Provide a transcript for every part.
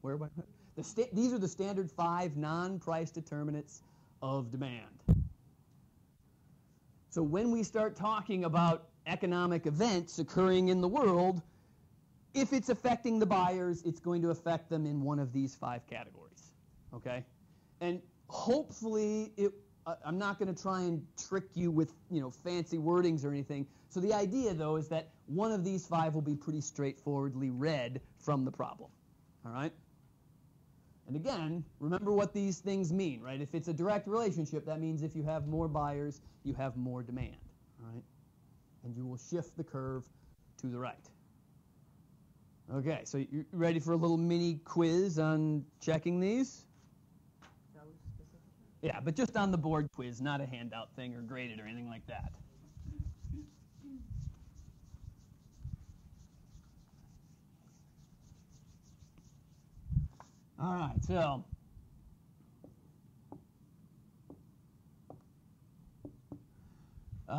Where? What? These are the standard 5 non-price determinants of demand. So when we start talking about economic events occurring in the world, if it's affecting the buyers, it's going to affect them in one of these 5 categories. Okay? And hopefully, I'm not going to try and trick you with fancy wordings or anything. So the idea, though, is that one of these 5 will be pretty straightforwardly read from the problem. All right? And again, remember what these things mean, right? If it's a direct relationship, that means if you have more buyers, you have more demand. All right? And you will shift the curve to the right. Okay, so you ready for a little mini quiz on checking these? Yeah, but just on the board quiz, not a handout thing or graded or anything like that. All right, so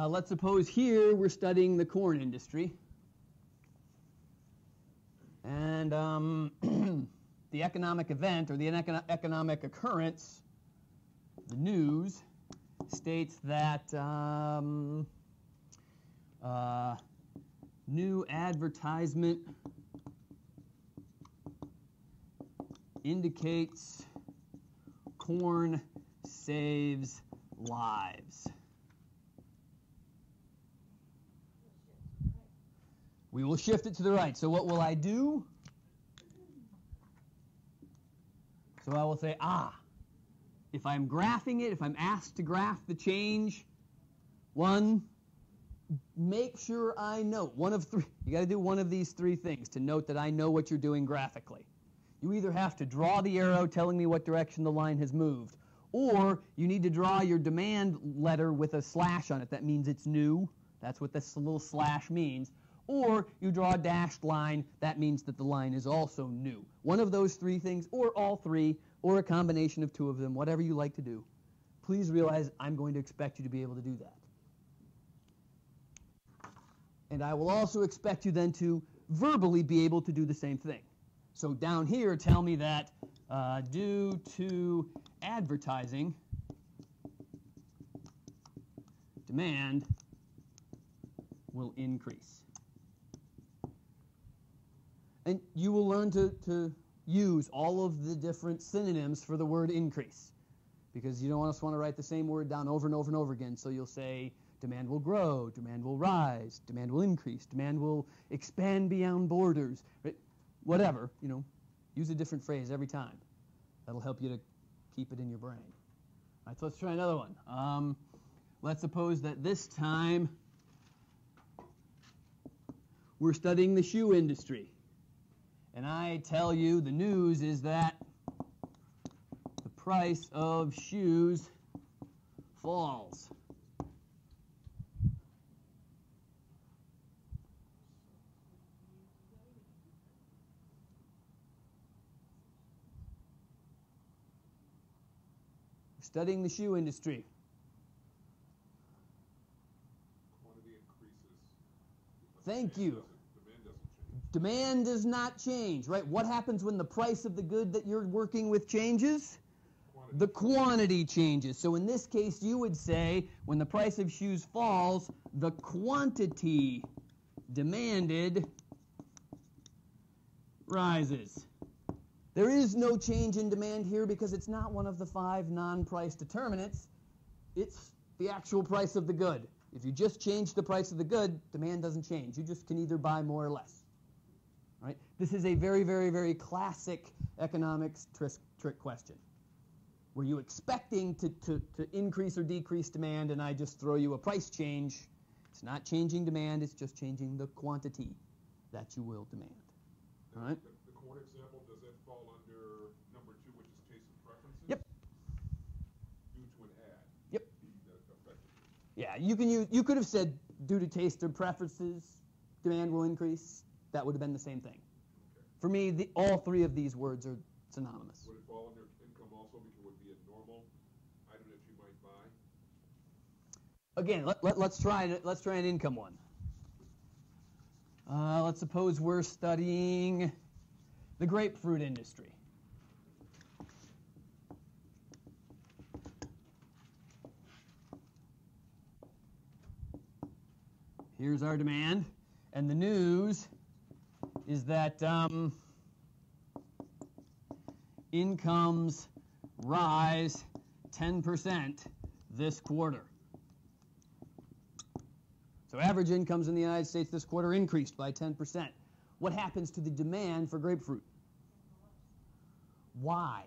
let's suppose here we're studying the corn industry. And the economic event or the economic occurrence, the news, states that new advertisement indicates corn saves lives. We will shift it to the right. So what will I do? So I will say, if I'm graphing it, if I'm asked to graph the change, 1, make sure I note one of 3. You got to do one of these 3 things to note that I know what you're doing graphically. You either have to draw the arrow telling me what direction the line has moved, or you need to draw your demand letter with a slash on it. That means it's new. That's what this little slash means. Or you draw a dashed line. That means that the line is also new. One of those 3 things, or all 3, or a combination of 2 of them, whatever you like to do. Please realize I'm going to expect you to be able to do that. And I will also expect you then to verbally be able to do the same thing. So down here, tell me that due to advertising, demand will increase. And you will learn to use all of the different synonyms for the word increase, because you don't just want to write the same word down over and over and over again. So you'll say demand will grow, demand will rise, demand will increase, demand will expand beyond borders, right? Whatever, use a different phrase every time. That'll help you to keep it in your brain. All right, so let's try another one. Let's suppose that this time we're studying the shoe industry. And I tell you the news is that the price of shoes falls. We're studying the shoe industry. Quantity increases. Thank you. Demand doesn't change. Demand does not change, right? What happens when the price of the good that you're working with changes? The quantity changes. So in this case, you would say when the price of shoes falls, the quantity demanded rises. There is no change in demand here because it's not one of the 5 non-price determinants. It's the actual price of the good. If you just change the price of the good, demand doesn't change. You just can either buy more or less. Right? This is a very, very, very classic economics trick question. Were you expecting to increase or decrease demand, and I just throw you a price change? It's not changing demand, it's just changing the quantity that you will demand. All right? The corn example, does that fall under number 2, which is taste and preferences? Yep. Due to an ad. Yep. That affected it. Yeah, you could have said due to taste or preferences, demand will increase. That would have been the same thing. Okay. For me, all 3 of these words are synonymous. Would it fall under income also because it would be a normal item that you might buy? Again, let's try an income one. Let's suppose we're studying the grapefruit industry. Here's our demand, and the news is that incomes rise 10% this quarter. So average incomes in the United States this quarter increased by 10%. What happens to the demand for grapefruit? Why?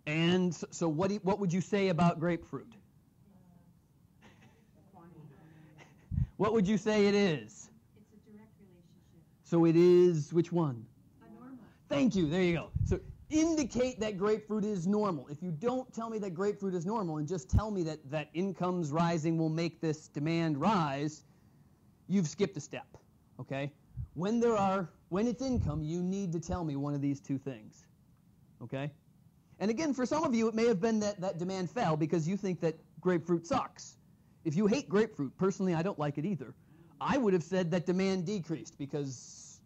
And so what would you say about grapefruit? What would you say it is? It's a direct relationship. So it is which one? A normal. Thank you. There you go. So indicate that grapefruit is normal. If you don't tell me that grapefruit is normal and just tell me that incomes rising will make this demand rise, you've skipped a step. Okay? When it's income, you need to tell me one of these two things. Okay? And again, for some of you, it may have been that demand fell because you think that grapefruit sucks. If you hate grapefruit, personally, I don't like it either. I would have said that demand decreased because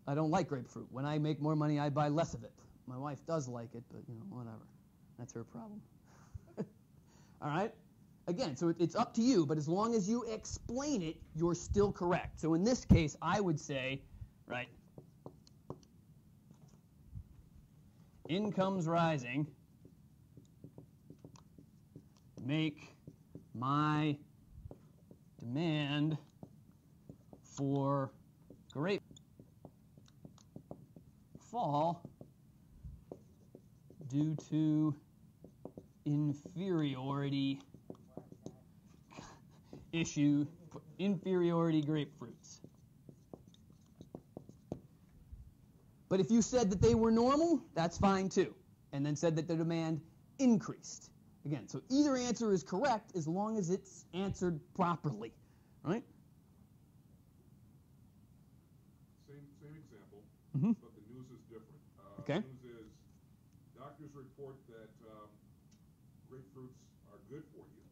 I don't like grapefruit. When I make more money, I buy less of it. My wife does like it, but, whatever. That's her problem. All right? Again, so it's up to you, but as long as you explain it, you're still correct. So in this case, I would say, right, incomes rising make my demand for grape fall due to inferiority inferiority grapefruits. But if you said that they were normal, that's fine too, and then said that the demand increased. Again, so either answer is correct as long as it's answered properly, right? Same example, Mm-hmm. but the news is different. Okay. The news is doctors report that grapefruits are good for you.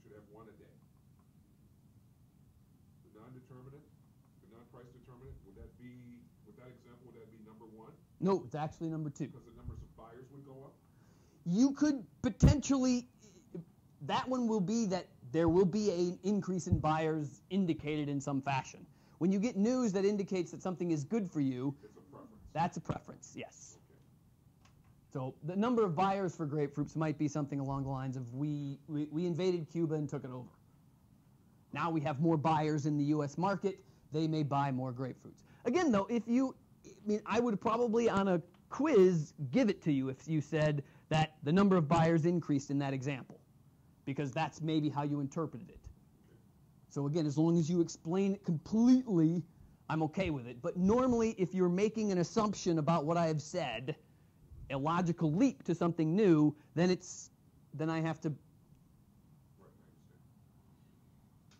Should have one a day. The non-determinate, the non-price determinant, with that example, would that be number one? No, it's actually number two. Because the numbers of buyers would go up? You could potentially, that one will be that there will be an increase in buyers indicated in some fashion. When you get news that indicates that something is good for you, It's a preference. that's a preference, yes. Okay. So the number of buyers for grapefruits might be something along the lines of we invaded Cuba and took it over. Now we have more buyers in the U.S. market. They may buy more grapefruits. Again, though, I would probably on a quiz give it to you if you said that the number of buyers increased in that example, because that's maybe how you interpreted it. So again, as long as you explain it completely, I'm okay with it. But normally, if you're making an assumption about what I have said, a logical leap to something new, then I have to. Right,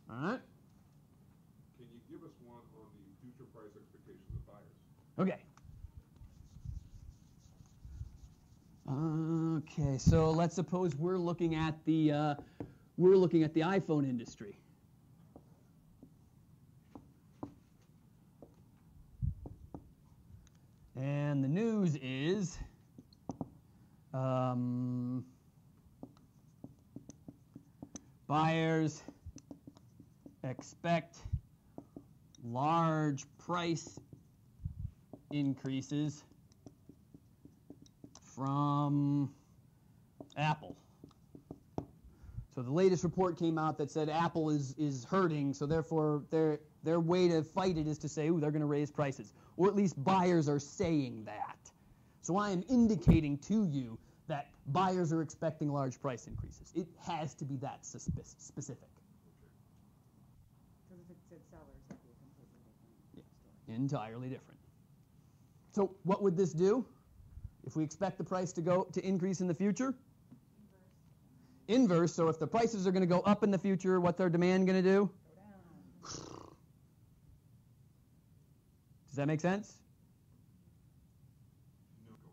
I understand. All right. Can you give us one on the future price expectations of buyers? Okay. Okay, so let's suppose we're looking at the iPhone industry. And the news is buyers expect large price increases from Apple. So the latest report came out that said Apple is hurting, so therefore their way to fight it is to say, ooh, they're going to raise prices. Or at least buyers are saying that. So I am indicating to you that buyers are expecting large price increases. It has to be that specific. Because if it said sellers, that'd be a completely different story. Entirely different. So what would this do? If we expect the price to increase in the future? Inverse. So if the prices are going to go up in the future, what's our demand going to do? Go down. Does that make sense? No, go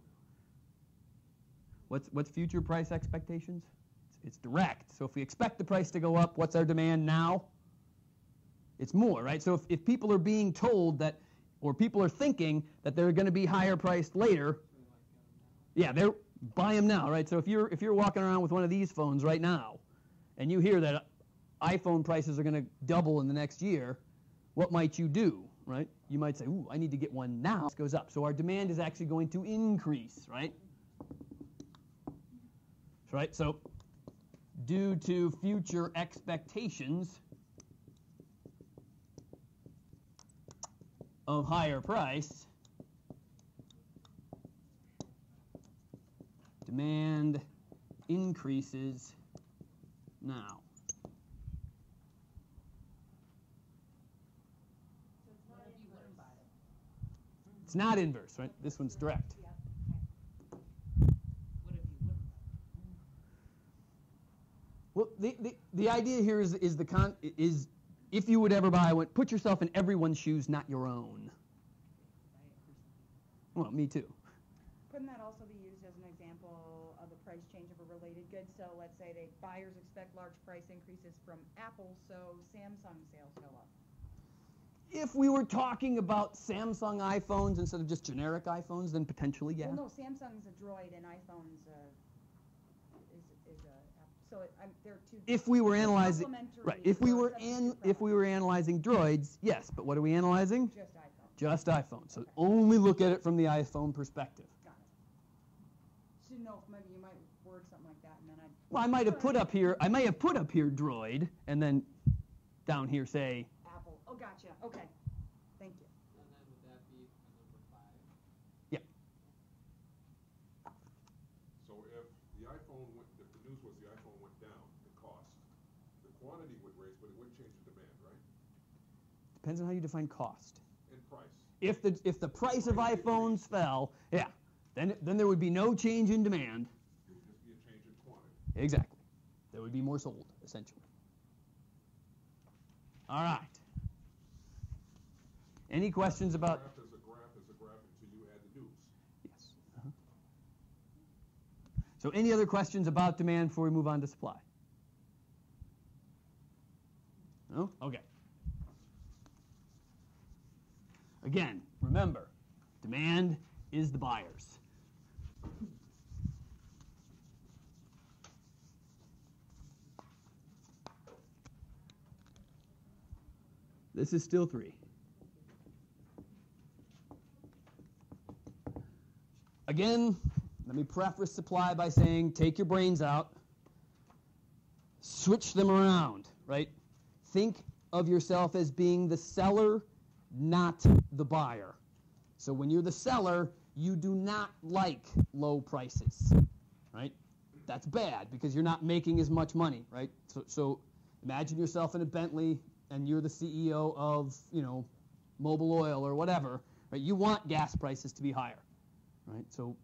down. What's future price expectations? It's direct. So if we expect the price to go up, what's our demand now? It's more, right? So if people are being told that, or people are thinking that they're going to be higher priced later, yeah, they're buy them now, right? So if you're walking around with one of these phones right now, and you hear that iPhone prices are going to double in the next year, what might you do, right? You might say, ooh, I need to get one now. It goes up. So our demand is actually going to increase, right? Right? So due to future expectations of higher price, demand increases now. It's not inverse, right? This one's direct. Well, the idea here is if you would ever buy one, put yourself in everyone's shoes, not your own. Well, me too. Couldn't that also be used as an example of a price change of a related good? So let's say buyers expect large price increases from Apple, so Samsung sales go up. If we were talking about Samsung iPhones instead of just generic iPhones, then potentially, yeah. Well, no, Samsung's a Droid and iPhone's is a so they're two. If we were analyzing, right? If we were complementary analyzing droids, yes. But what are we analyzing? just iPhone. Just iPhone. So Okay. only look at it from the iPhone perspective. Got it. Should know if maybe you might word something like that, and then Well, I might have put up here. I may have put up here droid, and then down here say. Apple. Oh, gotcha. Okay. Thank you. And then would that be for number 5? Yeah. So if the news was the iPhone went down in cost, the quantity would raise, but it wouldn't change the demand, right? Depends on how you define cost. And price. If the price of iPhones fell, yeah, then there would be no change in demand. It would just be a change in quantity. Exactly. There would be more sold, essentially. All right. Any questions about? Graph is a graph until you add the news. Yes. So any other questions about demand before we move on to supply? No? Okay. Again, remember, demand is the buyers. This is still 3. Again, let me preface supply by saying take your brains out, switch them around, right? Think of yourself as being the seller, not the buyer. So when you're the seller, you do not like low prices, right? That's bad because you're not making as much money, right? So imagine yourself in a Bentley and you're the CEO of, Mobil Oil or whatever, right? You want gas prices to be higher, right? So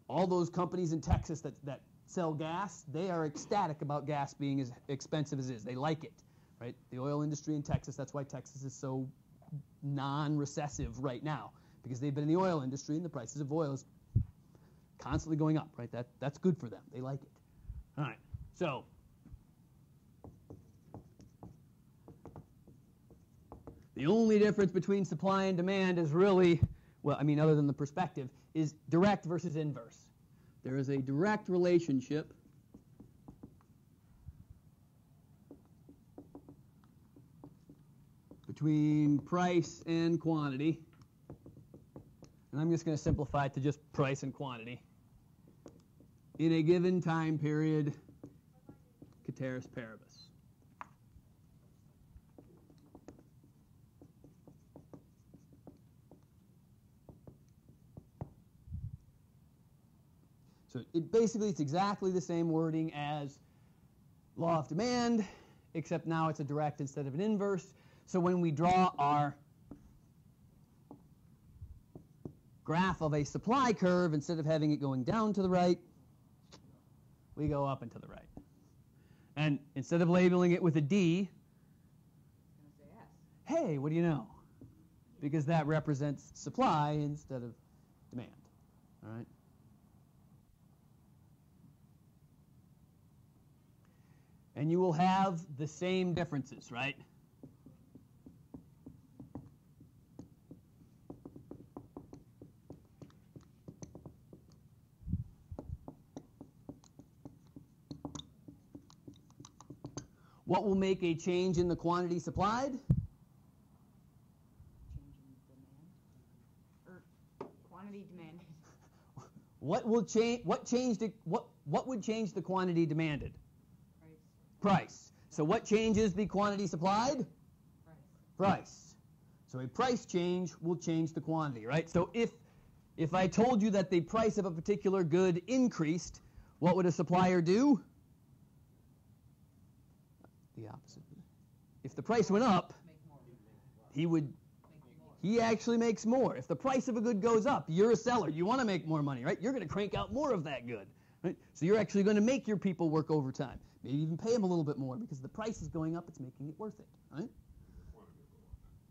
all those companies in Texas that sell gas, they are ecstatic about gas being as expensive as it is. They like it, right? The oil industry in Texas, that's why Texas is so non-recessive right now, because they've been in the oil industry and the prices of oil is constantly going up, right? That's good for them. They like it. All right, so the only difference between supply and demand is really, other than the perspective, is direct versus inverse. There is a direct relationship between price and quantity. And I'm just going to simplify it to just price and quantity. In a given time period, ceteris paribus. So it's exactly the same wording as law of demand, except now it's a direct instead of an inverse. So when we draw our graph of a supply curve, instead of having it going down to the right, we go up and to the right. And instead of labeling it with a D, hey, what do you know? Because that represents supply instead of demand. All right? And you will have the same differences, right? What will make a change in the quantity supplied? Change in demand, or quantity demanded. What will change? What would change the quantity demanded? Price. So what changes the quantity supplied? Price. So a price change will change the quantity, right? So if I told you that the price of a particular good increased, what would a supplier do? The opposite. If the price went up, he actually makes more. If the price of a good goes up, you're a seller. You want to make more money, right? You're going to crank out more of that good, right? So you're actually going to make your people work overtime. Maybe even pay them a little bit more because the price is going up. It's making it worth it, right?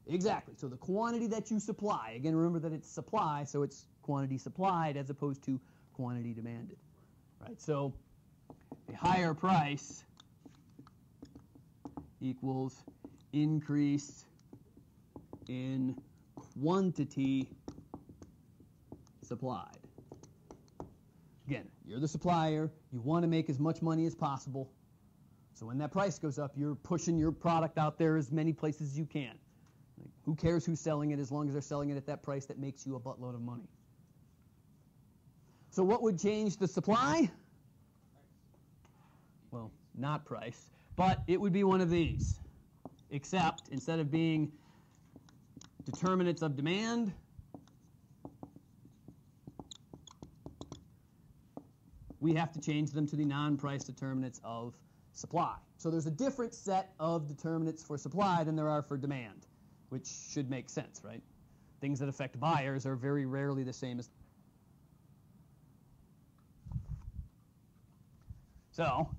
Exactly. So the quantity that you supply, again, remember that it's supply, so it's quantity supplied as opposed to quantity demanded, right? So a higher price equals increase in quantity supplied. Again, you're the supplier. You want to make as much money as possible. So when that price goes up, you're pushing your product out there as many places as you can. Like, who cares who's selling it as long as they're selling it at that price that makes you a buttload of money? So what would change the supply? Well, not price, but it would be one of these. Except instead of being determinants of demand, we have to change them to the non-price determinants of supply. So there's a different set of determinants for supply than there are for demand, which should make sense, right? Things that affect buyers are very rarely the same as... So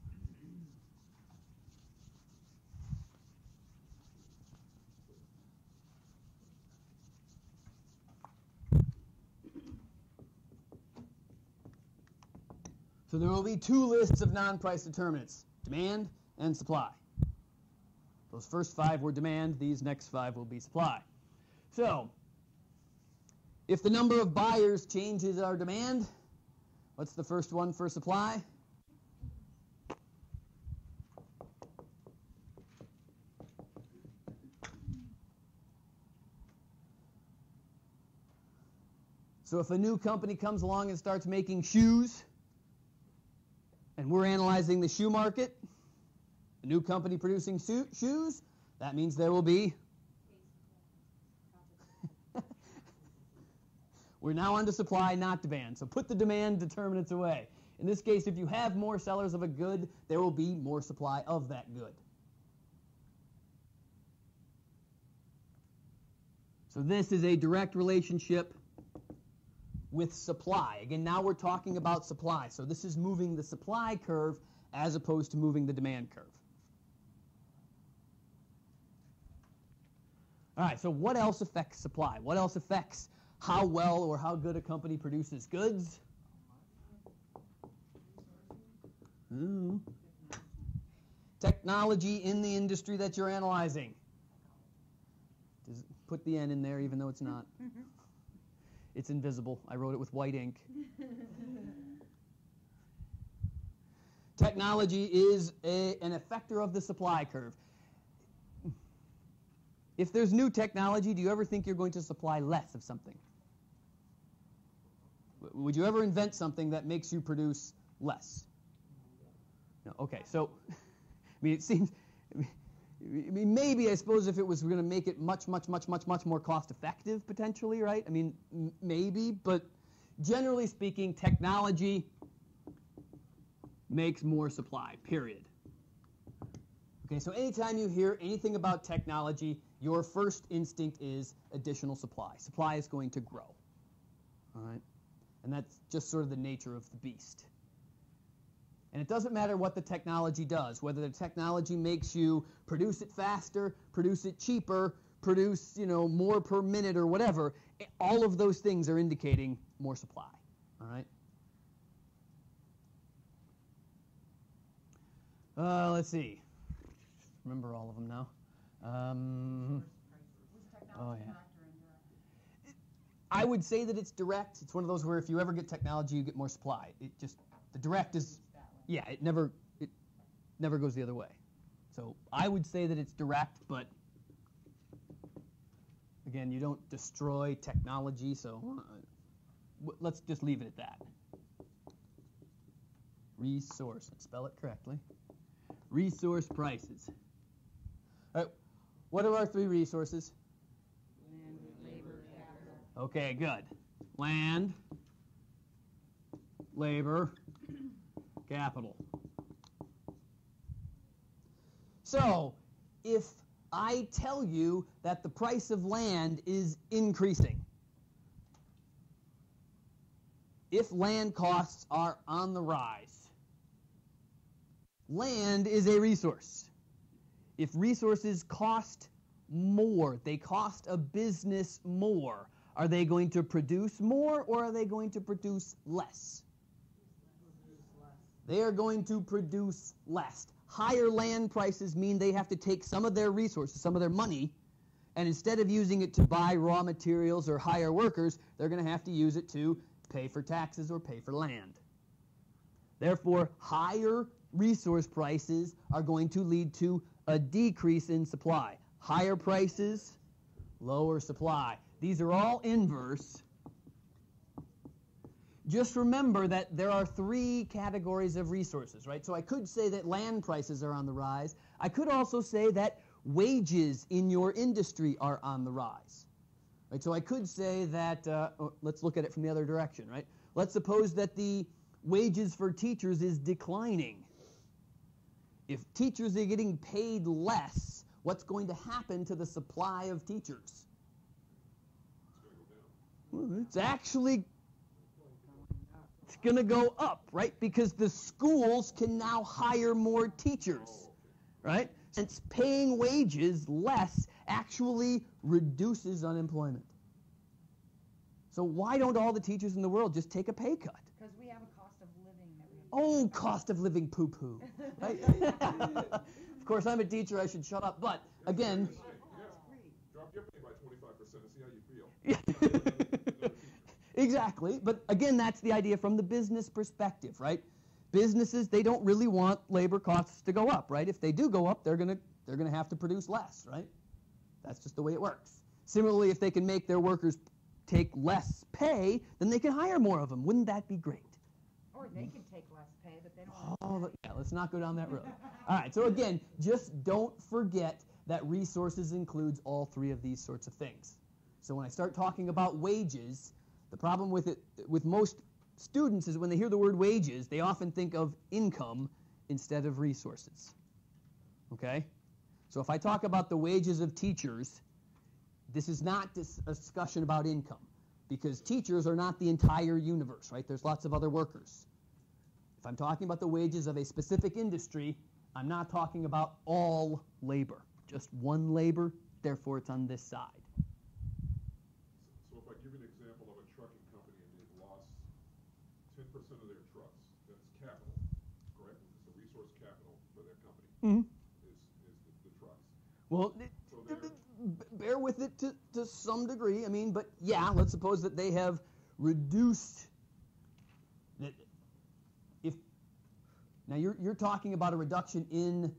there will be two lists of non-price determinants, demand and supply. Those first 5 were demand, these next 5 will be supply. So, if the number of buyers changes our demand, what's the first one for supply? So if a new company comes along and starts making shoes, and we're analyzing the shoe market, a new company producing shoes, that means there will be... We're now on to supply, not demand. So put the demand determinants away. In this case, if you have more sellers of a good, there will be more supply of that good. So this is a direct relationship with supply. Again, now we're talking about supply. So this is moving the supply curve as opposed to moving the demand curve. All right, so what else affects supply? What else affects how well or how good a company produces goods? Technology in the industry that you're analyzing. Put the N in there even though it's not. It's invisible. I wrote it with white ink. Technology is an effector of the supply curve. If there's new technology, do you ever think you're going to supply less of something? Would you ever invent something that makes you produce less? No. Okay, so, I mean, it seems... I mean, maybe, I suppose, if it was going to make it much more cost-effective, potentially, right? I mean, maybe, but generally speaking, technology makes more supply, period. Okay, so anytime you hear anything about technology, your first instinct is additional supply. Supply is going to grow, all right? And that's just sort of the nature of the beast. And it doesn't matter what the technology does, whether the technology makes you produce it faster, produce it cheaper, produce, more per minute or whatever. All of those things are indicating more supply, all right? Let's see. Remember all of them now. Oh, yeah. I would say that it's direct. It's one of those where if you ever get technology, you get more supply. The direct is... Yeah, it never goes the other way. So I would say that it's direct, but again, you don't destroy technology, so let's just leave it at that. Resource, let's spell it correctly. Resource prices. All right, what are our three resources? Land, labor, capital. Okay, good. Land, labor, capital. So, if I tell you that the price of land is increasing, if land costs are on the rise, land is a resource. If resources cost more, they cost a business more, are they going to produce more or are they going to produce less? They are going to produce less. Higher land prices mean they have to take some of their resources, some of their money, and instead of using it to buy raw materials or hire workers, they're going to have to use it to pay for taxes or pay for land. Therefore, higher resource prices are going to lead to a decrease in supply. Higher prices, lower supply. These are all inverse. Just remember that there are three categories of resources, right? So I could say that land prices are on the rise. I could also say that wages in your industry are on the rise. Right? So I could say that, let's look at it from the other direction, right? Let's suppose that the wages for teachers is declining. If teachers are getting paid less, what's going to happen to the supply of teachers? Well, it's actually going to go up, right? Because the schools can now hire more teachers, right? Since paying wages less actually reduces unemployment. So why don't all the teachers in the world just take a pay cut? Because we have a cost of living that we have to Oh, cost of living poo-poo. Right? Of course, I'm a teacher, I should shut up. But, again... Drop your pay by 25% and see how you feel. Exactly. But, again, that's the idea from the business perspective, right? Businesses, they don't really want labor costs to go up, right? If they do go up, they're going to have to produce less, right? That's just the way it works. Similarly, if they can make their workers take less pay, then they can hire more of them. Wouldn't that be great? Or they can take less pay, but they don't want to. Yeah, let's not go down that road. All right, so again, just don't forget that resources includes all three of these sorts of things. So when I start talking about wages, the problem with it, with most students, is when they hear the word wages, they often think of income instead of resources. Okay? So if I talk about the wages of teachers, this is not a discussion about income, because teachers are not the entire universe, right? There's lots of other workers. If I'm talking about the wages of a specific industry, I'm not talking about all labor, just one labor, therefore it's on this side. So if I give you an example of a trucking company and they've lost 10% of their trucks, that's capital, correct? It's a resource capital for their company. Mm-hmm. Is the trucks. Well, bear with it to some degree. I mean, but yeah, let's suppose that they have reduced. Now you're talking about a reduction in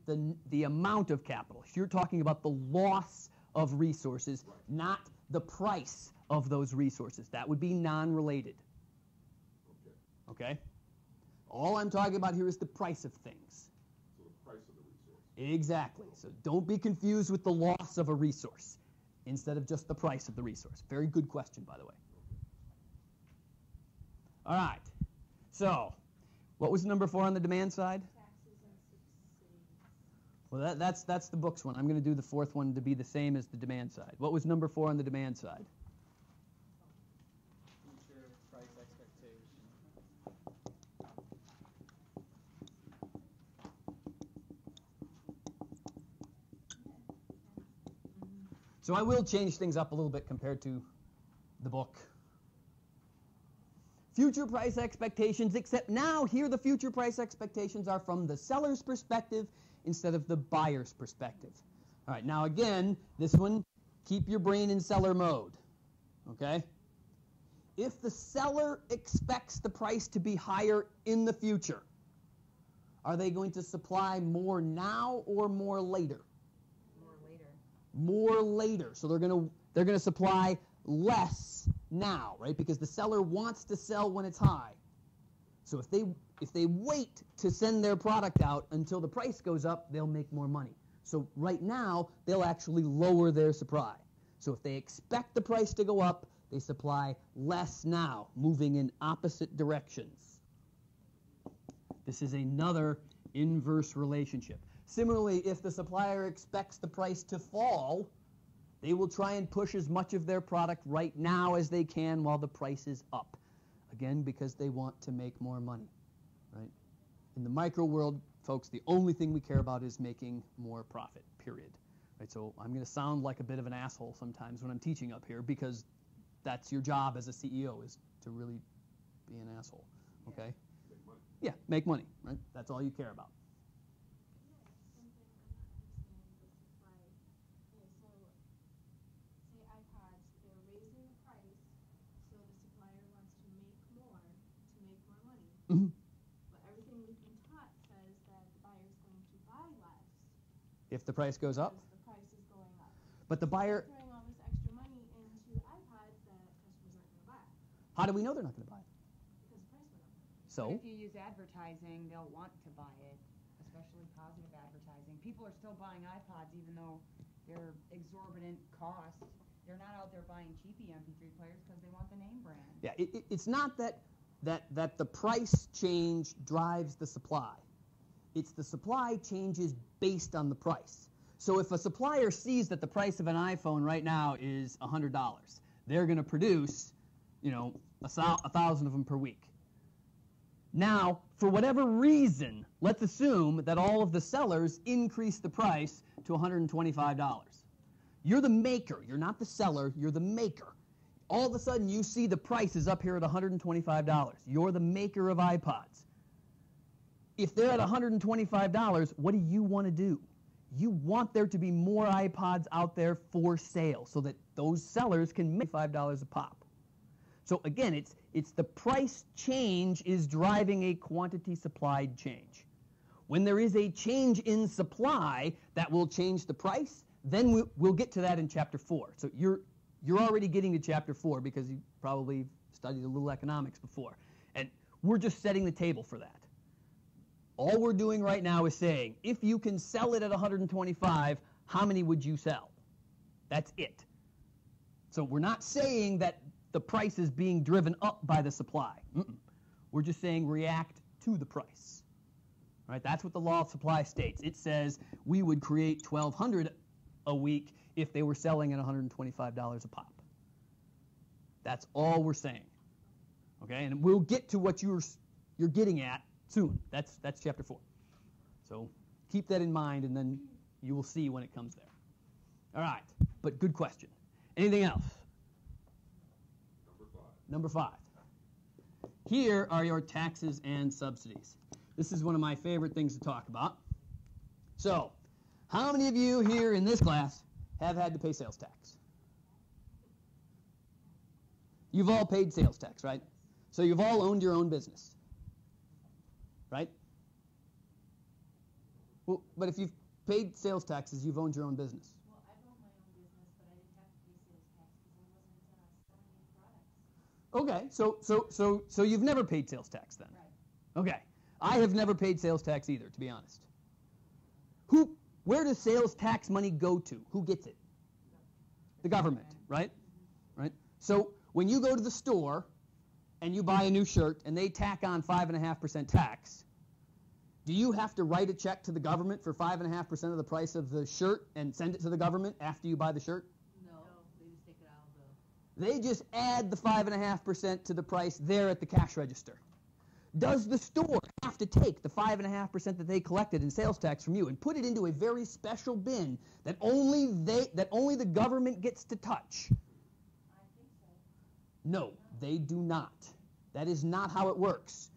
the amount of capital. You're talking about the loss of resources, right, not the price of those resources. That would be non-related. Okay? All I'm talking about here is the price of things. So the price of the resource. Exactly. So don't be confused with the loss of a resource instead of just the price of the resource. Very good question, by the way. All right. So, what was number 4 on the demand side? Taxes and subsidies. Well, that's the books one. I'm going to do the 4th one to be the same as the demand side. What was number 4 on the demand side? Future price expectation. So I will change things up a little bit compared to the book. Future price expectations, except now here the future price expectations are from the seller's perspective instead of the buyer's perspective. All right, now again, this one, keep your brain in seller mode, okay? If the seller expects the price to be higher in the future, Are they going to supply more now or more later? More later. More later. So they're going to supply less now, right? Because the seller wants to sell when it's high. So if they wait to send their product out until the price goes up, they'll make more money. So right now, they'll actually lower their supply. So if they expect the price to go up, they supply less now, moving in opposite directions. This is another inverse relationship. Similarly, if the supplier expects the price to fall, they will try and push as much of their product right now as they can while the price is up. Again, because they want to make more money, right? In the micro world, folks, the only thing we care about is making more profit, period. Right? So I'm going to sound like a bit of an asshole sometimes when I'm teaching up here, because that's your job as a CEO, is to really be an asshole, okay? Make money. Yeah, make money, right? That's all you care about. Say iPods, they're raising the price, so the supplier wants to make more money. Mhm. But everything we've been taught says that the buyer's going to buy less If the price goes up, because the price is going up. but the buyer, They're throwing all this extra money into iPods that customers aren't going to buy how do we know they're not going to buy it? because the price went up. But So, if you use advertising, they'll want to buy it, especially positive advertising. People are still buying iPods even though they're exorbitant cost. They're not out there buying cheapy MP3 players because they want the name brand. yeah, it's not that the price change drives the supply. It's the supply changes based on the price. So if a supplier sees that the price of an iPhone right now is $100, they're going to produce, 1,000 of them per week. Now, for whatever reason, let's assume that all of the sellers increase the price to $125. You're the maker. You're not the seller. You're the maker. All of a sudden, you see the price is up here at $125. You're the maker of iPods. If they're at $125, what do you want to do? You want there to be more iPods out there for sale so that those sellers can make $5 a pop. So again, it's the price change is driving a quantity supplied change. When there is a change in supply that will change the price, then we'll get to that in Chapter 4. So you're already getting to Chapter 4 because you probably studied a little economics before. And we're just setting the table for that. All we're doing right now is saying, if you can sell it at 125, how many would you sell? That's it. So we're not saying that the price is being driven up by the supply. We're just saying react to the price. Right? That's what the law of supply states. It says we would create 1,200 a week if they were selling at $125 a pop. That's all we're saying. Okay? And we'll get to what you're getting at soon. That's Chapter 4. So keep that in mind, and then you will see when it comes there. All right. But good question. Anything else? Number 5. Number 5. Here are your taxes and subsidies. This is one of my favorite things to talk about. So, how many of you here in this class have had to pay sales tax? You've all paid sales tax, right? So you've all owned your own business, right? Well, but if you've paid sales taxes, you've owned your own business. Well, I've owned my own business, but I didn't have to pay sales tax because I wasn't selling any products. Okay, so you've never paid sales tax then? Right. Okay. I have never paid sales tax either, to be honest. Where does sales tax money go to? Who gets it? The government, right? Right? So when you go to the store and you buy a new shirt and they tack on 5.5% tax, do you have to write a check to the government for 5.5% of the price of the shirt and send it to the government after you buy the shirt? No, they just take it out of the... They just add the 5.5% to the price there at the cash register. Does the store have to take the 5.5% that they collected in sales tax from you and put it into a very special bin that only the government gets to touch? I think so. No, they do not. That is not how it works.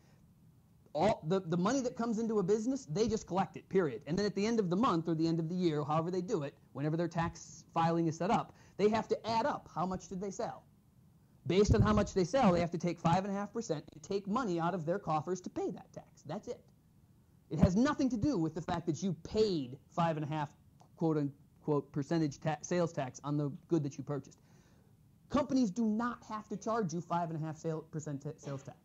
All the money that comes into a business, they just collect it, period. And then at the end of the month or the end of the year, however they do it, whenever their tax filing is set up, they have to add up how much did they sell. Based on how much they sell, they have to take 5.5% and take money out of their coffers to pay that tax. That's it. It has nothing to do with the fact that you paid 5.5 quote-unquote percentage sales tax on the good that you purchased. Companies do not have to charge you 5.5% sales tax.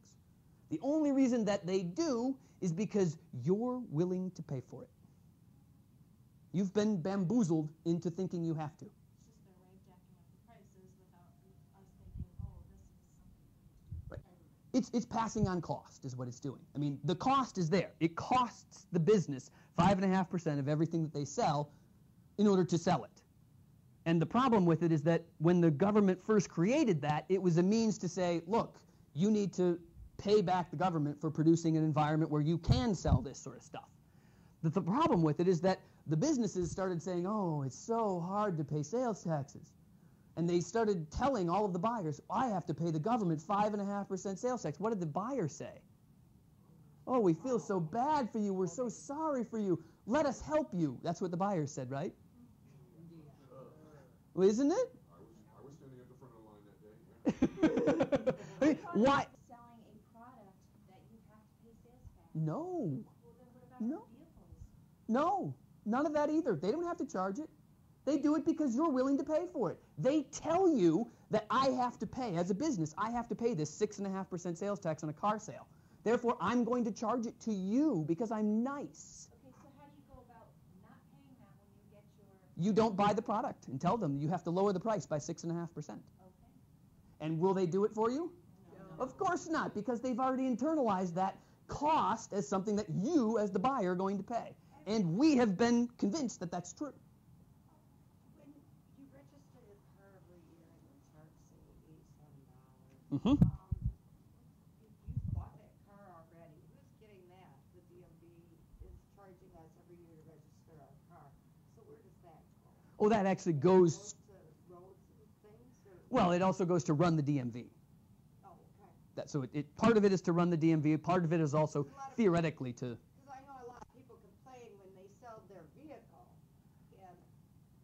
The only reason that they do is because you're willing to pay for it. You've been bamboozled into thinking you have to. It's just their way of jacking up the prices without us thinking, oh, this is something we need to do. It's passing on cost is what it's doing. I mean, the cost is there. It costs the business 5.5% of everything that they sell in order to sell it. And the problem with it is that when the government first created that, it was a means to say, look, you need to pay back the government for producing an environment where you can sell this sort of stuff. The problem with it is that the businesses started saying, oh, it's so hard to pay sales taxes. And they started telling all of the buyers, I have to pay the government 5.5% sales tax. What did the buyer say? Oh, we feel so bad for you. We're so sorry for you. Let us help you. That's what the buyers said, right? Well, isn't it? I was standing at the front of the line that day. I mean, why? Selling a product that you have to pay sales tax. No. Well, then what about No. our vehicles? No. None of that either. They don't have to charge it. They do it because you're willing to pay for it. They tell you that I have to pay, as a business, I have to pay this 6.5% sales tax on a car sale. Therefore, I'm going to charge it to you because I'm nice. Okay, so how do you go about not paying that when you get your... You don't buy the product and tell them you have to lower the price by 6.5%. Okay. And will they do it for you? No. Of course not, because they've already internalized that cost as something that you, as the buyer, are going to pay. And we have been convinced that that's true. When you register your car every year and you charge, say, $87, Mm-hmm. if you've bought that car already, who's getting that? The DMV is charging us every year to register our car. So where does that go? Oh, that actually Goes goes, to roads and things? Or? well, it also goes to run the DMV. Oh, okay. So part of it is to run the DMV, part of it is also A lot of- theoretically to, Because I know a lot of people complain when they sell their vehicle, and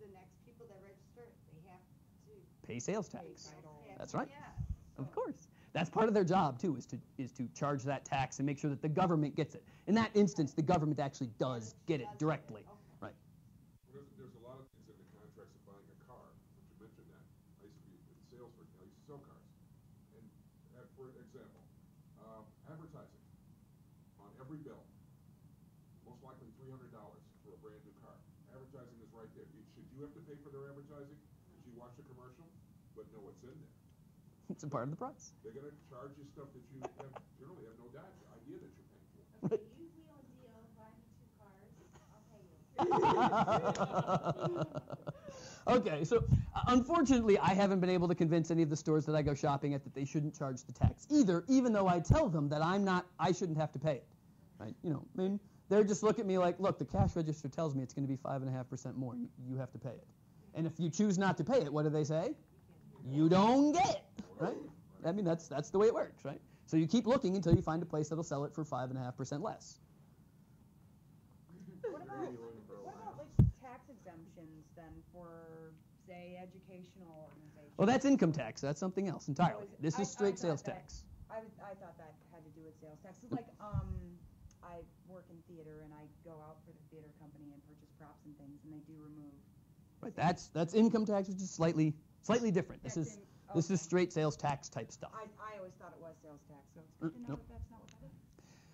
the next people that register it, they have to pay sales tax. pay That's right. Yeah. Of course. That's part of their job, too, is to charge that tax and make sure that the government gets it. In that instance, the government actually does get it directly. Right. There's a lot of things in the contracts of buying a car, which you mentioned that. I used to be in sales for, I used to sell cars. And for example, advertising on every bill, most likely $300 for a brand new car. Advertising is right there. Should you have to pay for their advertising? Should you watch a commercial, but know what's in there? It's a part of the price. They're going to charge you stuff that you generally have no idea that you're paying for. Okay, you wheel and deal, buy me 2 cars, I'll pay you. Okay, so unfortunately, I haven't been able to convince any of the stores that I go shopping at that they shouldn't charge the tax either, even though I tell them that I shouldn't have to pay it. Right? You know, I mean, they just look at me like, look, the cash register tells me it's going to be 5.5% more. You have to pay it. And if you choose not to pay it, what do they say? You don't get it, right? I mean, that's the way it works, right? So you keep looking until you find a place that'll sell it for 5.5% less. What about like tax exemptions then for, say, educational organizations? Well, that's income tax. That's something else entirely. So This I is straight thought sales that- tax. I thought that had to do with sales tax. It's like I work in theater and I go out for the theater company and purchase props and things, and they do remove. Right. That's income tax, which is slightly different. This is Okay. straight sales tax type stuff. I always thought it was sales tax, so it's good to know Nope. that that's not what that is.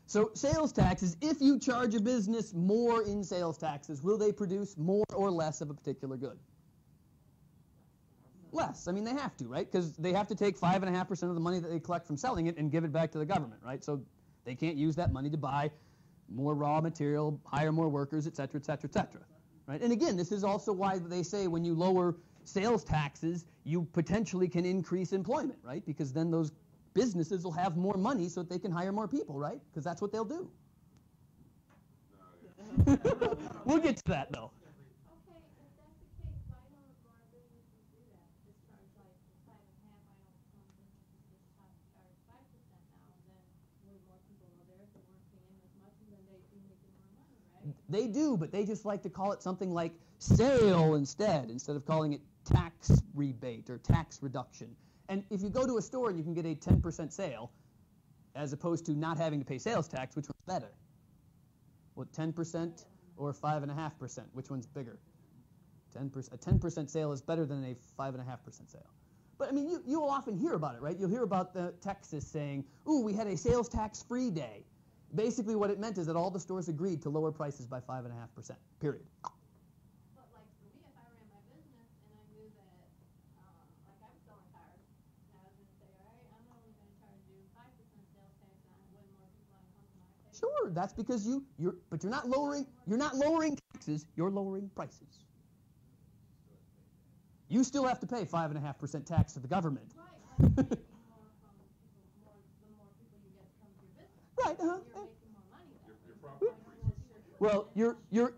So sales tax is if you charge a business more in sales taxes, will they produce more or less of a particular good? Less. I mean, they have to, right? Because they have to take 5.5% of the money that they collect from selling it and give it back to the government, right? So they can't use that money to buy more raw material, hire more workers, et cetera, et cetera, et cetera. Right? And again, this is also why they say when you lower sales taxes, you potentially can increase employment, right? Because then those businesses will have more money so that they can hire more people, right? Because that's what they'll do. We'll get to that, though. Okay, if that's the case, why don't more businesses do that? Just charge like 5.5, I know some businesses just charge 5% now, and then way more people know theirs, they weren't paying as much, and then they'd be making more money, right? They do, but they just like to call it something like sale instead of calling it tax rebate or tax reduction. And if you go to a store and you can get a 10% sale, as opposed to not having to pay sales tax, which one's better? What, 10% or 5.5%? Which one's bigger? 10%. A 10% sale is better than a 5.5% sale. But I mean, you will often hear about it, right? You'll hear about Texas saying, "Ooh, we had a sales tax-free day." Basically, what it meant is that all the stores agreed to lower prices by 5.5%. Period. But like for me, if I ran my business and I knew that, like I'm selling cars, and I was gonna say, all right, I'm only gonna charge you 5% sales tax on it when more people want to come to my place. Sure, that's because but you're not lowering taxes, you're lowering prices. You still have to pay 5.5% tax to the government. Right, but you're making more from people, the more people you get to come to your business. Right, You're making more money that way. Your profit increases. Well,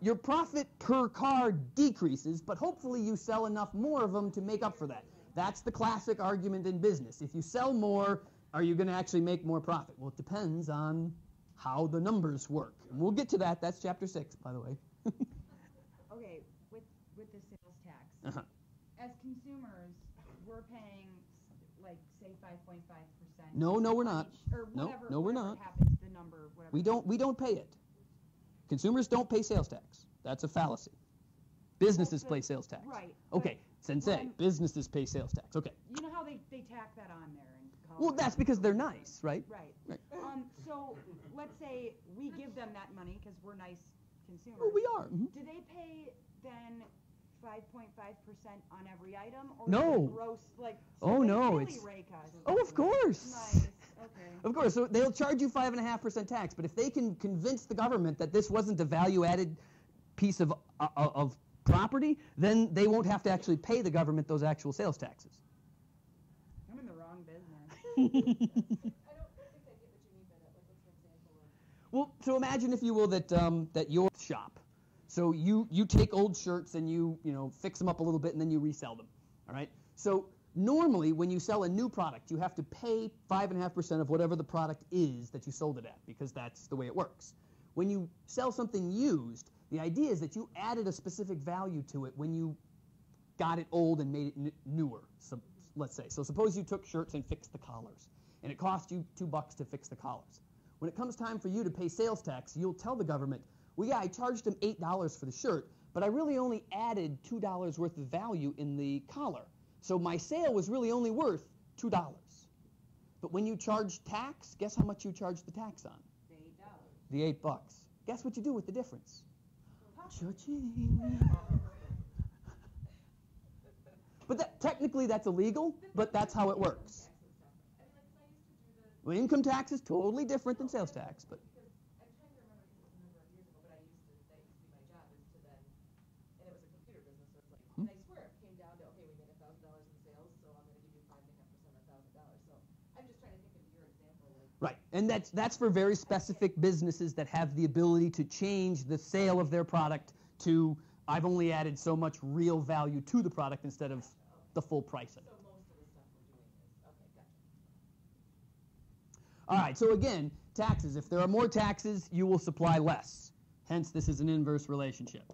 your profit per car decreases, but hopefully you sell enough more of them to make up for that. That's the classic argument in business. If you sell more, are you going to actually make more profit? Well, it depends on how the numbers work. And we'll get to that. That's chapter 6, by the way. Okay, with the sales tax. Uh-huh. As consumers, we're paying, like, say 5.5%. No, we're not. Or whatever, No, we're whatever not. happens, the number, whatever. We don't pay it. Consumers don't pay sales tax. That's a fallacy. Businesses pay sales tax. Right. Okay, sensei, when- businesses pay sales tax. Okay. You know how they tack that on there and call Well, it- that's because they're nice, right? Right. Right. So let's say we give them that money because we're nice consumers. Well, we are. Mhm. Do they pay then 5.5% on every item, or No. is it gross? Like, so Oh, they no, really it's- rake us. Oh, of course. Nice. Okay. Of course. So they'll charge you 5.5% tax, but if they can convince the government that this wasn't a value-added piece of property, then they won't have to actually pay the government those actual sales taxes. I'm in the wrong business. I don't think I get what you mean by that. Like, what's an example of? Well, so imagine, if you will, that your shop. So you take old shirts and you fix them up a little bit and then you resell them. All right. So normally, when you sell a new product, you have to pay 5.5% of whatever the product is that you sold it at, because that's the way it works. When you sell something used, the idea is that you added a specific value to it when you got it old and made it newer. So let's say. So suppose you took shirts and fixed the collars, and it cost you $2 to fix the collars. When it comes time for you to pay sales tax, you'll tell the government, well, yeah, I charged them $8 for the shirt, but I really only added $2 worth of value in the collar. So my sale was really only worth $2. But when you charge tax, guess how much you charge the tax on? The $8. The $8. Guess what you do with the difference? Cha-ching. But technically that's illegal, but that's how it works. Well, income tax is totally different than sales tax, but Because I'm trying to remember, because it was a number of years ago, but that used to be my job, is to then, and it was a computer business, so it's like, and I swear it came down to, okay, we made $1,000 in sales, so I'm gonna give you 5.5% of $1,000. So I'm just trying to think of your example, like. right. And that's for very specific businesses that have the ability to change the sale of their product to, I've only added so much real value to the product instead of the full price of it. So most of the stuff we're doing is, okay, gotcha. All right, so again, taxes. If there are more taxes, you will supply less. Hence, this is an inverse relationship.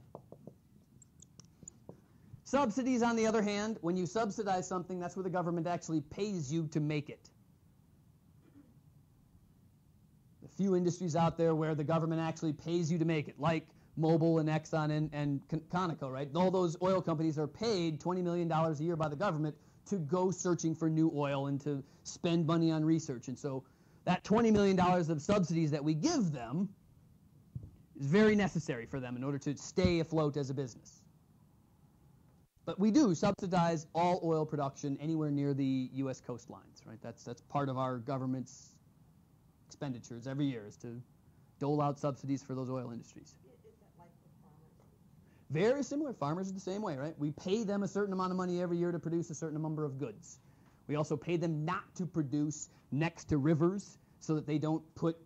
Subsidies, on the other hand, when you subsidize something, that's where the government actually pays you to make it. A few industries out there where the government actually pays you to make it, like Mobil and Exxon and Conoco, right? All those oil companies are paid $20 million a year by the government to go searching for new oil and to spend money on research. And so that $20 million of subsidies that we give them is very necessary for them in order to stay afloat as a business. But we do subsidize all oil production anywhere near the U.S. coastlines, right? That's part of our government's expenditures every year, is to dole out subsidies for those oil industries. Is that like the farmers? Very similar. Farmers are the same way, right? We pay them a certain amount of money every year to produce a certain number of goods. We also pay them not to produce next to rivers so that they don't put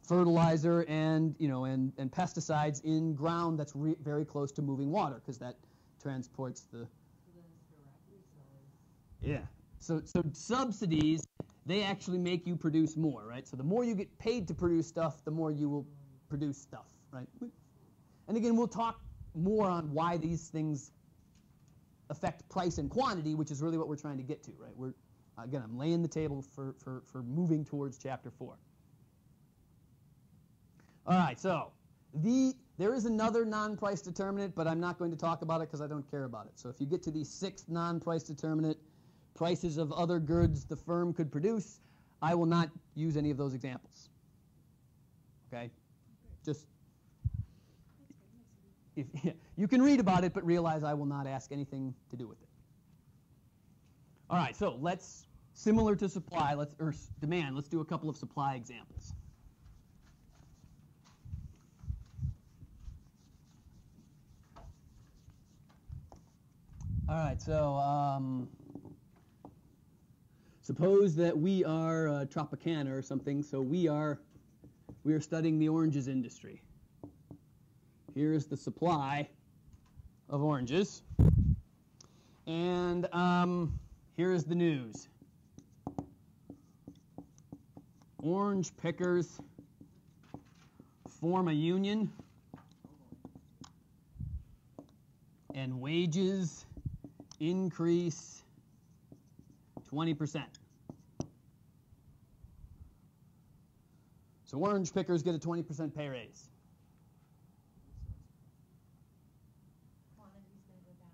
fertilizer and pesticides in ground that's very close to moving water, because that transports the... Yeah. So subsidies, they actually make you produce more, right? So the more you get paid to produce stuff, the more you will produce stuff, right? And again, we'll talk more on why these things affect price and quantity, which is really what we're trying to get to, right? I'm laying the table for moving towards chapter 4. All right, so There is another non-price determinant, but I'm not going to talk about it because I don't care about it. So if you get to the sixth non-price determinant, prices of other goods the firm could produce, I will not use any of those examples. Okay? Just, you can read about it, but realize I will not ask anything to do with it. All right, so similar to supply, or demand, let's do a couple of supply examples. All right, so suppose that we are Tropicana or something, so we are studying the oranges industry. Here's the supply of oranges, and here's the news. Orange pickers form a union, and wages increase 20%. So orange pickers get a 20% pay raise. Quantity's gonna go down.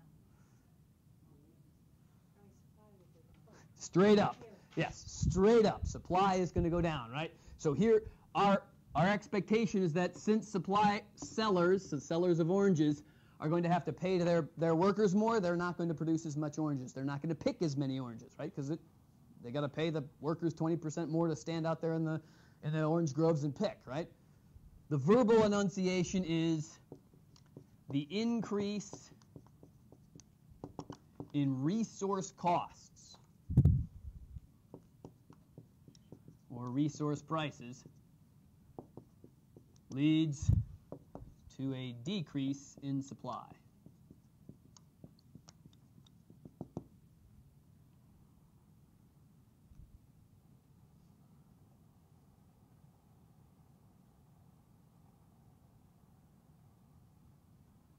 Straight up. Yes, straight up. Supply is going to go down, right? So here, our expectation is that since sellers of oranges, are going to have to pay to their workers more, they're not going to produce as much oranges. They're not going to pick as many oranges, right? Because they got to pay the workers 20% more to stand out there in the orange groves and pick, right? The verbal enunciation is the increase in resource costs or resource prices leads to a decrease in supply.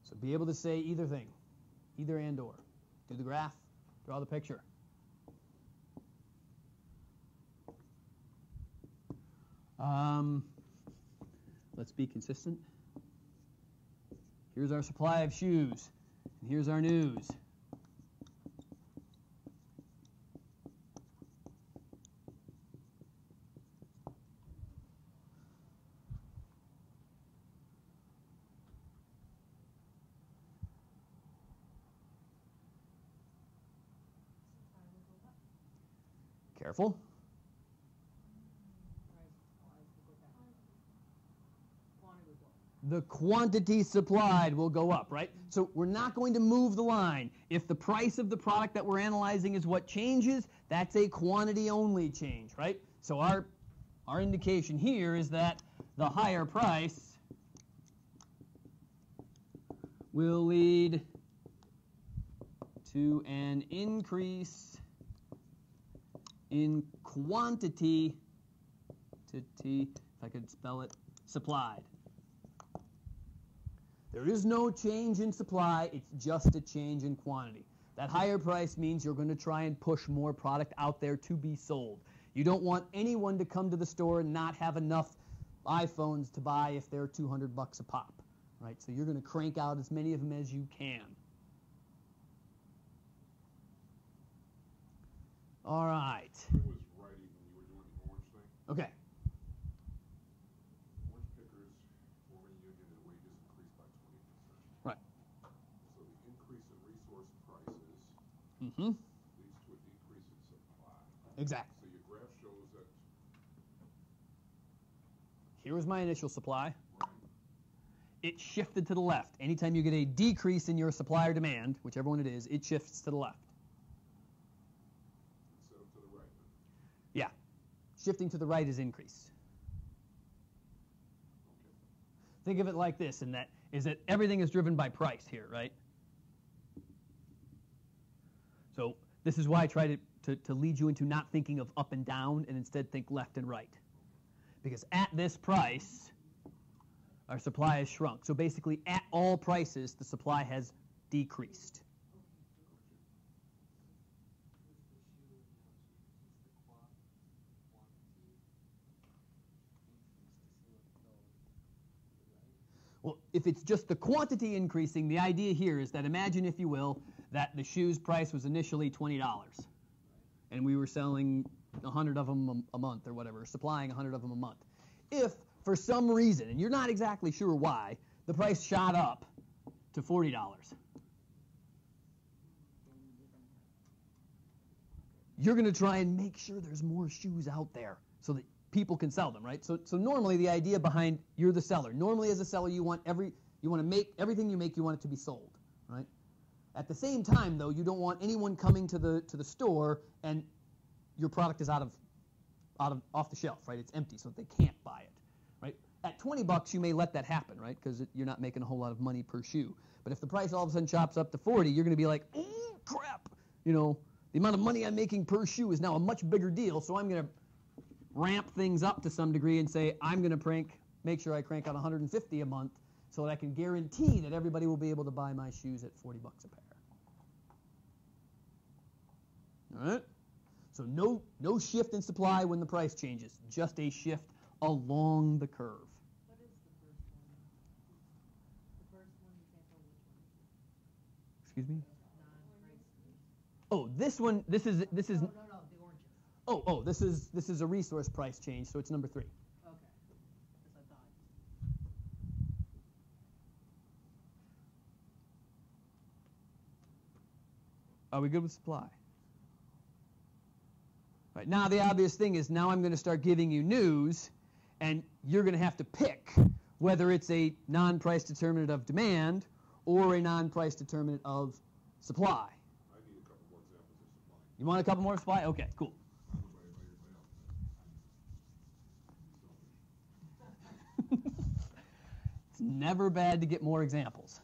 So be able to say either thing, either and or. Do the graph, draw the picture. Let's be consistent. Here's our supply of shoes, and here's our news. Careful. The quantity supplied will go up, right? So we're not going to move the line. If the price of the product that we're analyzing is what changes, that's a quantity-only change, right? So our indication here is that the higher price will lead to an increase in quantity, if I could spell it, supplied. There is no change in supply, it's just a change in quantity. That higher price means you're going to try and push more product out there to be sold. You don't want anyone to come to the store and not have enough iPhones to buy if they're $200 a pop, right? So you're going to crank out as many of them as you can. All right. I was writing when you were doing the orange thing. Okay. Orange pickers form a union and wages increase by 20%. Right. So the increase in resource prices Mm-hmm. leads to a decrease in supply. Exactly. So your graph shows that, Here was my initial supply. right, It shifted to the left. Anytime you get a decrease in your supply or demand, whichever one it is, it shifts to the left. instead of to the right. Yeah. Shifting to the right is increase. Okay. Think of it like this, is that everything is driven by price here, right? So this is why I try to lead you into not thinking of up and down and instead think left and right. Because at this price, our supply has shrunk. So basically, at all prices, the supply has decreased. if it's just the quantity increasing, the idea here is that imagine, if you will, that the shoes price was initially $20, and we were selling 100 of them a month or whatever, supplying 100 of them a month. If, for some reason, and you're not exactly sure why, the price shot up to $40, you're going to try and make sure there's more shoes out there so that people can sell them, right? So normally the idea behind, you're the seller. Normally as a seller you want to make everything you make, you want it to be sold, right? At the same time though, you don't want anyone coming to the store and your product is off the shelf, right? It's empty, so they can't buy it, right? At $20 you may let that happen, right? Because you're not making a whole lot of money per shoe. But if the price all of a sudden chops up to 40, you're going to be like, oh crap, you know, the amount of money I'm making per shoe is now a much bigger deal, so I'm going to ramp things up to some degree and say I'm going to make sure I crank out 150 a month so that I can guarantee that everybody will be able to buy my shoes at $40 a pair. All right? So no shift in supply when the price changes, just a shift along the curve. What is the first one? The first one, example, which one? Excuse me? Non-price. Oh, this one, this is No, the oranges. oh, this is a resource price change, so it's number 3. Okay. That's what I thought. Are we good with supply? Right, now the obvious thing is now I'm going to start giving you news, and you're going to have to pick whether it's a non-price determinant of demand or a non-price determinant of supply. I need a couple more examples of supply. You want a couple more supply? Okay, cool. It's never bad to get more examples.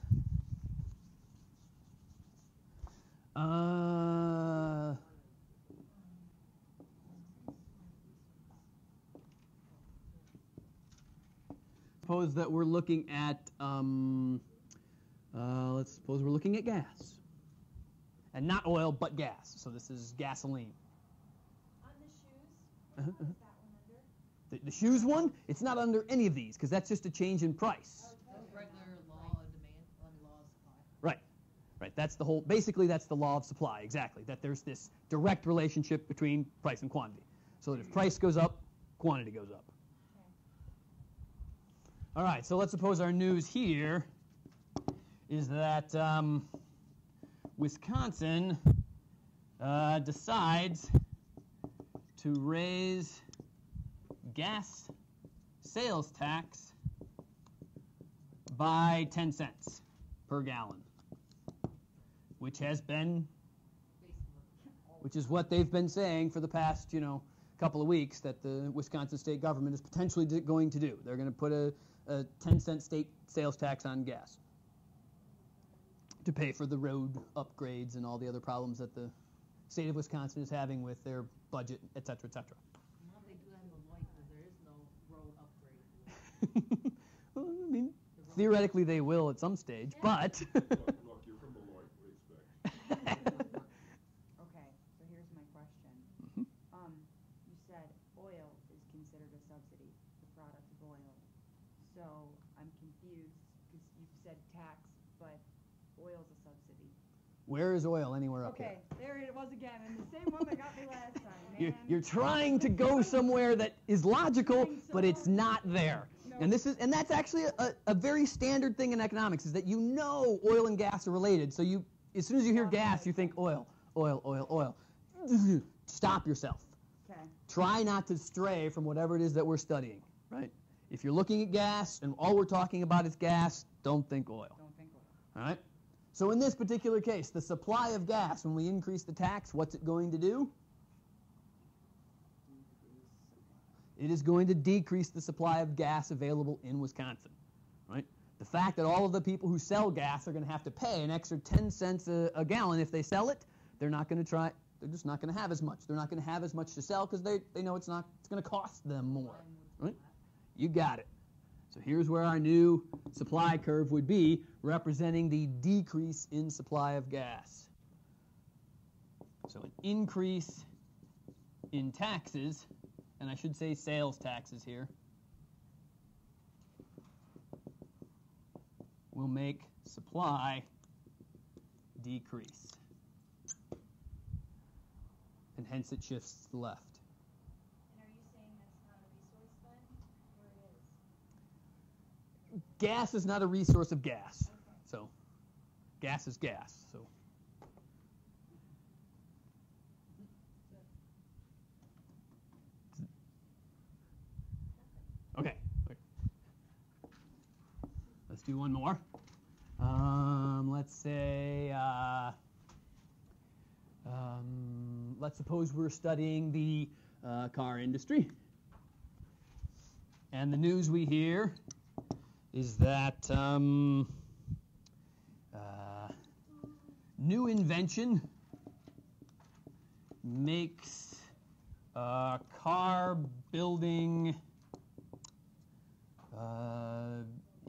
Suppose that we're looking at, let's suppose we're looking at gas. And not oil, but gas. So this is gasoline. On the shoes, what is that one under? The shoes one, it's not under any of these, because that's just a change in price. That's regular law of demand, law of supply. Right, that's the whole, basically that's the law of supply, exactly, that there's this direct relationship between price and quantity. So that if price goes up, quantity goes up. All right, so let's suppose our news here is that Wisconsin decides to raise gas sales tax by 10 cents per gallon, which is what they've been saying for the past, couple of weeks, that the Wisconsin state government is potentially going to do. They're going to put a 10-cent state sales tax on gas to pay for the road upgrades and all the other problems that the state of Wisconsin is having with their budget, et cetera, et cetera. Well, they do that in Beloit because there is no road upgrade. Well, I mean, theoretically they will at some stage, but... Look, you're from Beloit. What do you expect? Okay, so here's my question. You said oil is considered a subsidy, the product of oil. So I'm confused because you said tax, but oil's a subsidy. Where is oil anywhere up here? Okay, there it was again, and the same one that got me last time, man. You're trying to go somewhere that is logical, but it's not there. No. And that's actually a very standard thing in economics, is that oil and gas are related. So as soon as you hear gas, you think oil, oil, oil, oil. Stop yourself. Okay. Try not to stray from whatever it is that we're studying, right? If you're looking at gas and all we're talking about is gas, don't think oil. Don't think oil. All right? So in this particular case, the supply of gas, when we increase the tax, what's it going to do? It is going to decrease the supply of gas available in Wisconsin, right? The fact that all of the people who sell gas are going to have to pay an extra 10 cents a gallon if they sell it, they're just not going to have as much. They're not going to have as much to sell because they know it's going to cost them more, right? You got it. So here's where our new supply curve would be, representing the decrease in supply of gas. So an increase in taxes, and I should say sales taxes here, will make supply decrease. And hence it shifts to the left. And are you saying that's not a resource then, or it is? Gas is not a resource of gas. Okay. So gas is gas. So okay. Let's do one more. Let's say let's suppose we're studying the car industry, and the news we hear is that new invention makes car building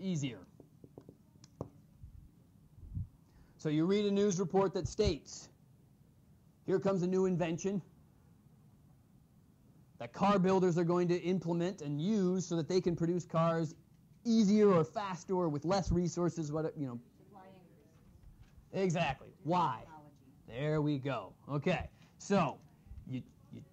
easier. So you read a news report that states, here comes a new invention that car builders are going to implement and use so that they can produce cars easier or faster or with less resources, Supply increases. Exactly. Why? Technology. There we go. Okay. So you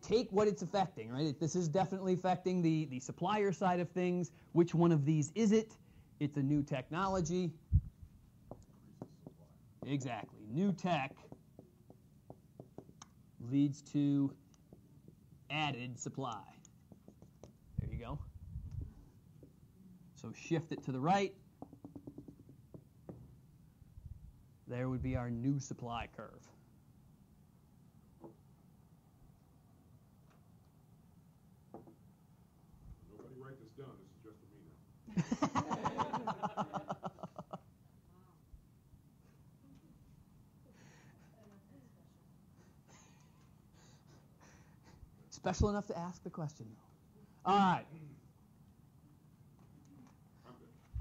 take what it's affecting, right? This is definitely affecting the supplier side of things. Which one of these is it? It's a new technology. Exactly. New tech leads to added supply. There you go. So shift it to the right. There would be our new supply curve. Nobody write this down. This is just for me now. Special enough to ask the question, though. All right.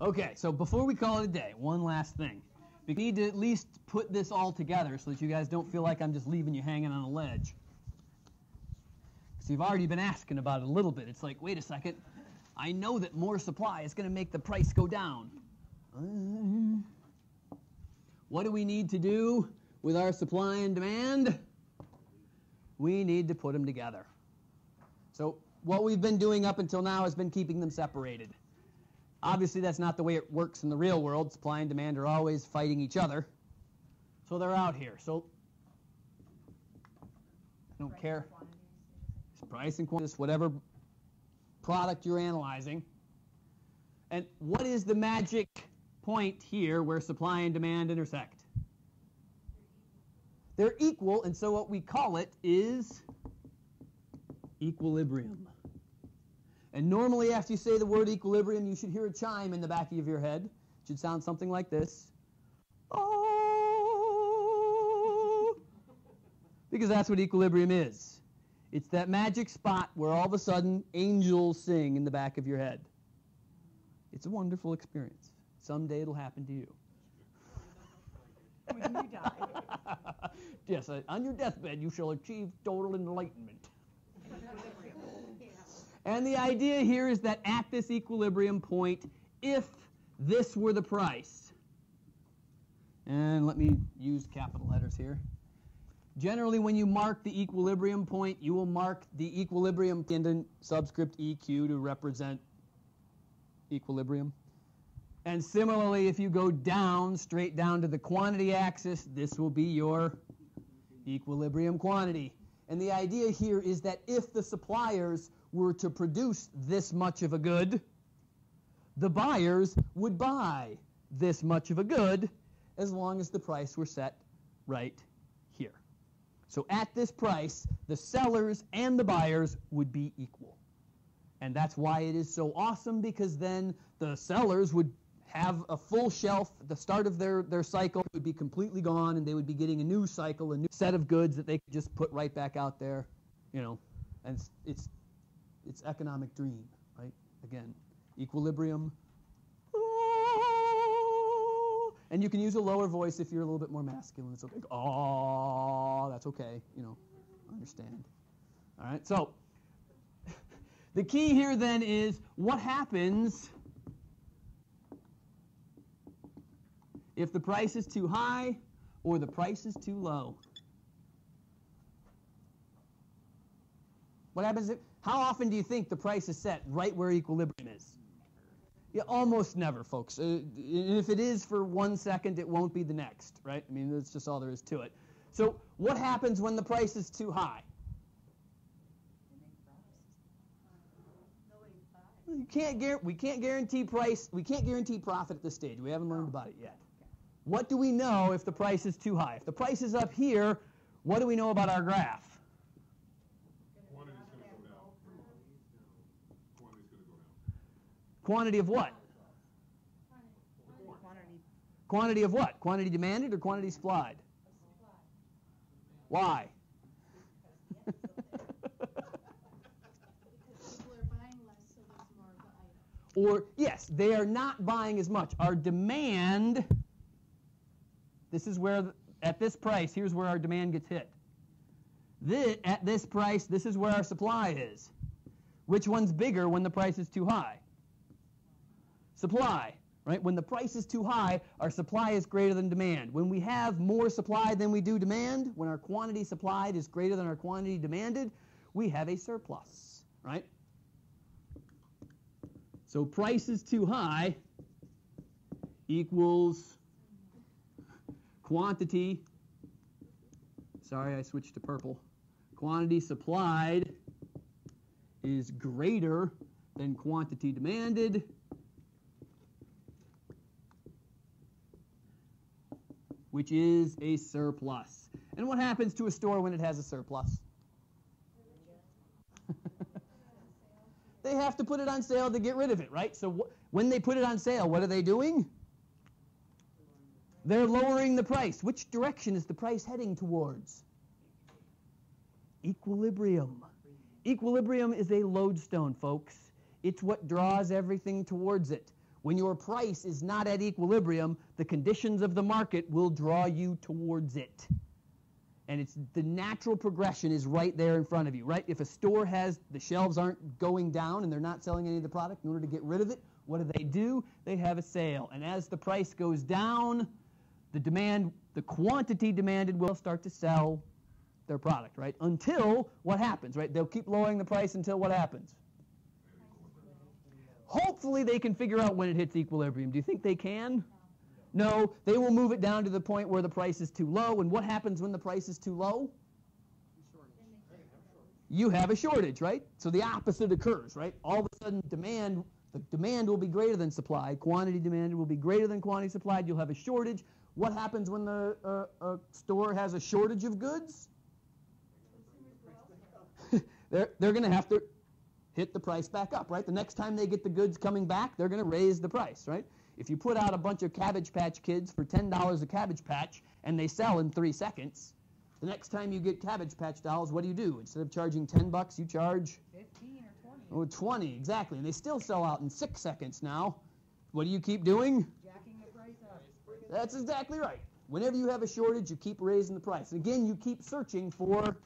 Okay, so before we call it a day, one last thing. We need to at least put this all together so that you guys don't feel like I'm just leaving you hanging on a ledge. Because you've already been asking about it a little bit. It's like, wait a second. I know that more supply is going to make the price go down. What do we need to do with our supply and demand? We need to put them together. So what we've been doing up until now has been keeping them separated. Obviously, that's not the way it works in the real world. Supply and demand are always fighting each other. So they're out here. So I don't care. It's price and quantity, whatever product you're analyzing. And what is the magic point here where supply and demand intersect? They're equal, and so what we call it is equilibrium. And normally after you say the word equilibrium, you should hear a chime in the back of your head. It should sound something like this. Oh! Because that's what equilibrium is. It's that magic spot where all of a sudden angels sing in the back of your head. It's a wonderful experience. Someday it'll happen to you. When you die. Yes, on your deathbed you shall achieve total enlightenment. And the idea here is that at this equilibrium point, if this were the price, and let me use capital letters here. Generally, when you mark the equilibrium point, you will mark the equilibrium in subscript EQ to represent equilibrium. And similarly, if you go down, straight down to the quantity axis, this will be your equilibrium quantity. And the idea here is that if the suppliers were to produce this much of a good, the buyers would buy this much of a good as long as the price were set right here. So at this price, the sellers and the buyers would be equal. And that's why it is so awesome, because then the sellers would have a full shelf at the start of their cycle. It would be completely gone, and they would be getting a new cycle, a new set of goods that they could just put right back out there, and it's economic dream, right? Again, equilibrium. And you can use a lower voice if you're a little bit more masculine. It's okay. Oh, that's okay. Understand. All right. So the key here then is what happens if the price is too high or the price is too low. What happens how often do you think the price is set right where equilibrium is? Yeah, almost never, folks. If it is for 1 second, it won't be the next, right? I mean, that's just all there is to it. So what happens when the price is too high? We can't guarantee price. We can't guarantee profit at this stage. We haven't learned about it yet. What do we know if the price is too high? If the price is up here, what do we know about our graph? Quantity's going to go down. Quantity's going to go down. Quantity of what? Quantity. Quantity of what? Quantity demanded or quantity supplied? Why? Because people are buying less, so there's more of the item. Or, yes, they are not buying as much. Our demand, this is where, at this price, here's where our demand gets hit. At this price, this is where our supply is. Which one's bigger when the price is too high? Supply, right? When the price is too high, our supply is greater than demand. When we have more supply than we do demand, when our quantity supplied is greater than our quantity demanded, we have a surplus, right? So price is too high equals quantity, sorry, I switched to purple. Quantity supplied is greater than quantity demanded. Which is a surplus. And what happens to a store when it has a surplus? They have to put it on sale to get rid of it, right? So when they put it on sale, what are they doing? They're lowering the price. Which direction is the price heading towards? Equilibrium. Equilibrium is a lodestone, folks. It's what draws everything towards it. When your price is not at equilibrium, the conditions of the market will draw you towards it. And it's the natural progression is right there in front of you, right? If a store has, the shelves aren't going down and they're not selling any of the product, in order to get rid of it, what do? They have a sale. And as the price goes down, the quantity demanded will start to sell their product, right? Until what happens, right? They'll keep lowering the price until what happens? Hopefully they can figure out when it hits equilibrium. Do you think they can? No, they will move it down to the point where the price is too low. And what happens when the price is too low? You have a shortage, right? So the opposite occurs, right? All of a sudden the demand will be greater than supply. Quantity demanded will be greater than quantity supplied. You'll have a shortage. What happens when the store has a shortage of goods? They're going to have to hit the price back up, right? The next time they get the goods coming back, they're going to raise the price, right? If you put out a bunch of Cabbage Patch Kids for $10 a Cabbage Patch and they sell in 3 seconds, the next time you get Cabbage Patch dolls, what do? Instead of charging $10, you charge 15 or 20. Oh, 20, exactly. And they still sell out in 6 seconds now. What do you keep doing? Jacking the price up. That's exactly right. Whenever you have a shortage, you keep raising the price. And again, you keep searching for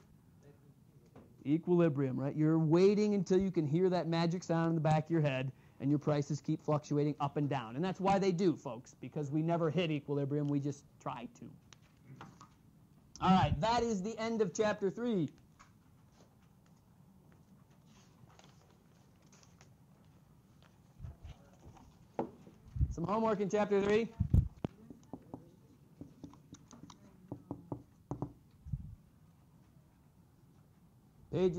equilibrium, right? You're waiting until you can hear that magic sound in the back of your head, and your prices keep fluctuating up and down. And that's why they do, folks, because we never hit equilibrium. We just try to. All right, that is the end of Chapter 3. Some homework in Chapter 3. Pages